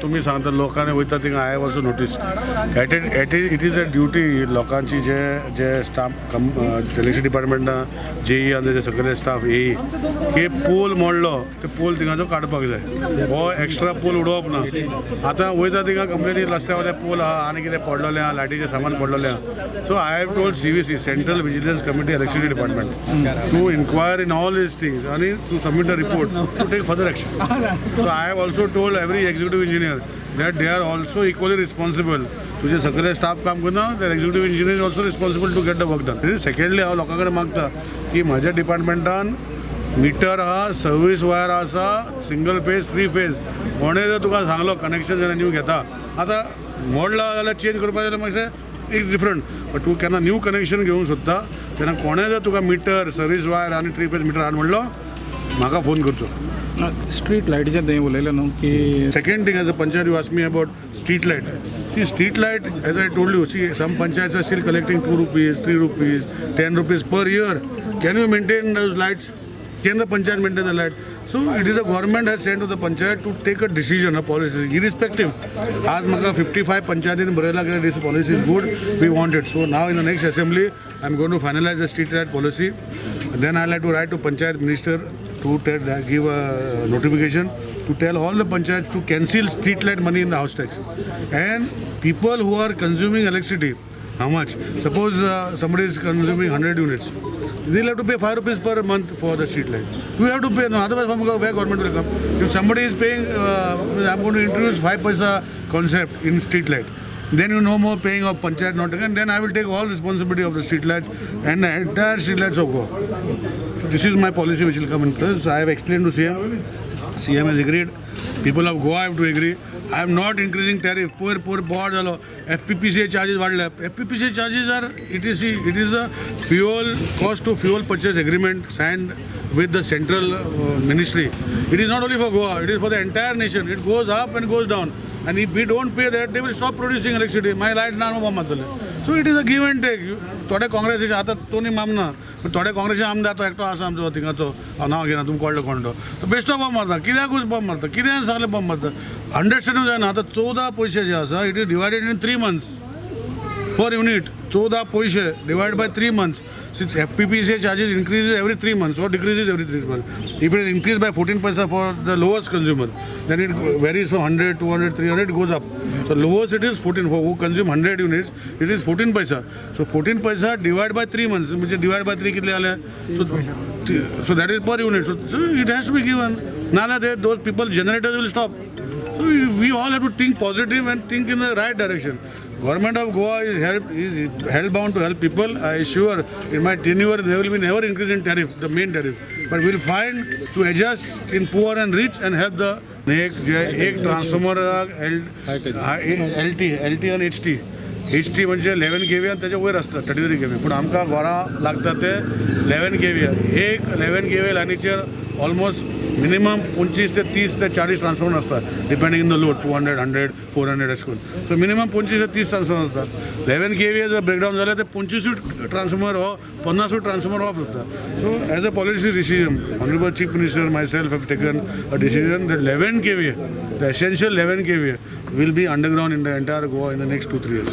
तुम्ही सांगता लोकांनी वयता थिंगा I have also notice it is a duty लोकांची जे स्टाफ इलेक्ट्रिसिटी डिपार्टमेंटा जेई आनी सगळे स्टाफ येई की पोल मोडलो ते पोल थिंगाचो काडपाक जाय हो एक्स्ट्रा पोल उडोवप ना आतां वयता थिंगा कंप्लेनी रस्त्यावयले पोल आहा आनी कितें पडलेलें आहा लायटीचें सामान पडलेलें आहा so I have told CVC central vigilance committee electricity department to inquire in all these things and to submit a report to take further action. So I have also told every executive engineer that they are also equally responsible. तुझे सगळे staff काम करना the executive engineer is also responsible to get the work done. Secondly हांव लोकां कडेन मागता की म्हज्या डिपार्टमेंटान मिटर आहा सर्वीस वायर आसा सिंगल फेज 3 फेज कोणें जर तुका सांगलो कनेक्शन जेन्ना न्यू घेता आतां मोडला जाल्यार चेंज करपाक जाल्यार मातशें इट्स डिफरंट बट तूं केन्ना न्यू कनेक्शन घेवंक सोदता तेन्ना कोणें जर तुका मिटर सर्वीस वायर आनी 3 फेज मिटर हाड म्हणलो म्हाका फोन करचो स्ट्रीट लायटीचें थंय उलयलें न्हू key second thing as a panchayat you ask me about street light see street light as I told you see some panchayats are still collecting 2 rupees 3 rupees 10 rupees per year can you maintain those lights can the panchayat maintain the light so it is the government has sent to the panchayat to take a decision a policy irrespective आज म्हाका 55 पंचायतीन बरयला की this policy is good we want it so now in the next assembly I am going to finalize the street light policy then I will have to write to panchayat minister to give a notification to tell all the panchayats to cancel street light money in the house tax and people who are consuming electricity how much suppose somebody is consuming 100 units they'll have to pay 5 rupees per month for the street light. We have to pay, no, otherwise from where government will come. If somebody is paying, I'm going to introduce 5 paisa concept in street light. Then you no more paying of panchayat not again. Then I will take all responsibility of the street lights and the entire street lights of Goa. So this is my policy which will come in place. I have explained to CM. CM has agreed. People of Goa have to agree. I am not increasing tariff. Poor board alo. FPPCA charges वाढले. FPPCA charges are it is a fuel cost to fuel purchase agreement signed with the central ministry. It is not only for Goa. It is for the entire nation. It goes up and goes down. And if we don't pay that, they will stop producing electricity. My light ना बंद मत So it is a give and take. थोडे काँग्रेसीचे आता तो नाही मामना थोडे काँग्रेसी आमदार तो एकटो आसा आमचो थिंगाचो नांव घेना तुमकां कळ्ळो कोण तो बेश्टो बंब मारता कित्याकूच बंब मारता कितें सांगलें बंब मारता अंडरस्टँडिंग जायना आतां 14 पैसे जे आसा it is divided in 3 months per unit 14 पैसे divided by 3 months since FPPCA charges increases every 3 months or decreases every 3 months if it is increased by 14 paisa for the lowest consumer then it varies from 100 200 300 it goes up so lowest it is 14 for who consume 100 units it is 14 paisa so 14 paisa divided by 3 months म्हणजे divided by 3 कितले आले so that is per unit so it has to be given nala those people generators will stop so we all have to think positive and think in the right direction. Government of Goa is hell-bound to help people. I assure in my tenure there will be never increase in tariff, the main tariff. But we will find to adjust in poor and rich and help the एक transformer LT आणि HT म्हणजे 11 kV आणि त्याच्या वयर असतं 33 kV पण आमकां घरा लागता ते 11 kV एक 11 kV लायनीचेर ऑलमोस्ट मिनिमम 25 ते 30 ते 40 ट्रान्सफॉर्मर असतात डिपेंडिंग इन द लोड 200 100 400 अशें करून सो मिनिमम 25 ते 30 ट्रान्सफॉर्मर असतात 11 kV जर ब्रेकडाऊन जालें ते 25 ट्रान्सफॉर्मर हो 50 ट्रान्सफॉर्मर ऑफ जाता so as a policy decision honourable chief minister myself have taken a decision that 11 kV the essential 11 kV will be underground in the entire Goa in the next 2-3 years.